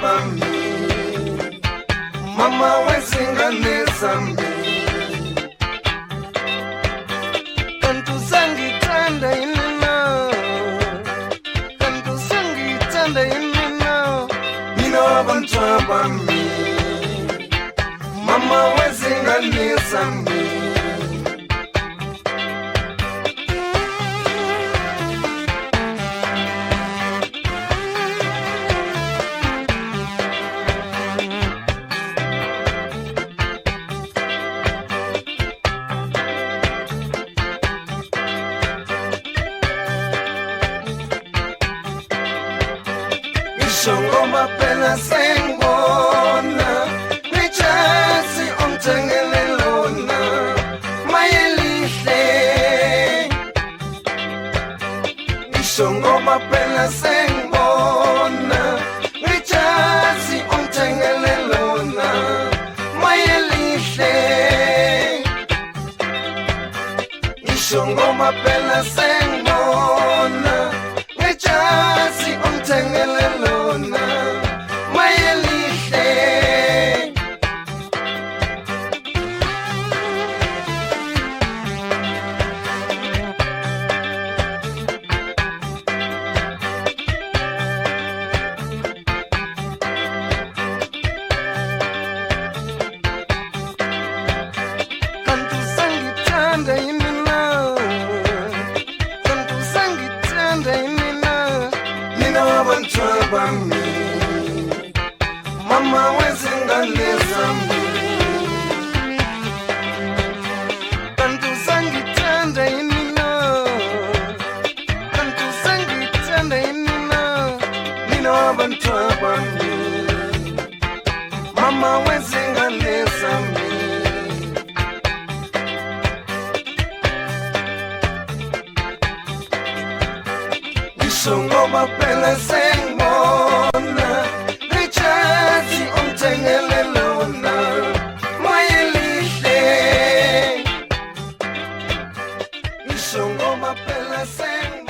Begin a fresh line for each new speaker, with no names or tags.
bami mama wezingane zami kantu sangithanda inina kantu sangithanda inina mina wabantwana bami mama wezingane zami Shongoma pela sengona Nichasi omtengelelona Mayelihle Shongoma pela sengona Nichasi omtengelelona Mayelihle Shongoma pela sengona Nichasi omtengelelona bami mama wezingane zami kantu sangithanda inina kantu sangithanda inina mina wabantwana bami mama wezingane zami Shongoma pela sengona Nichasi omtengelelona Mayelihle Shongoma pela sengona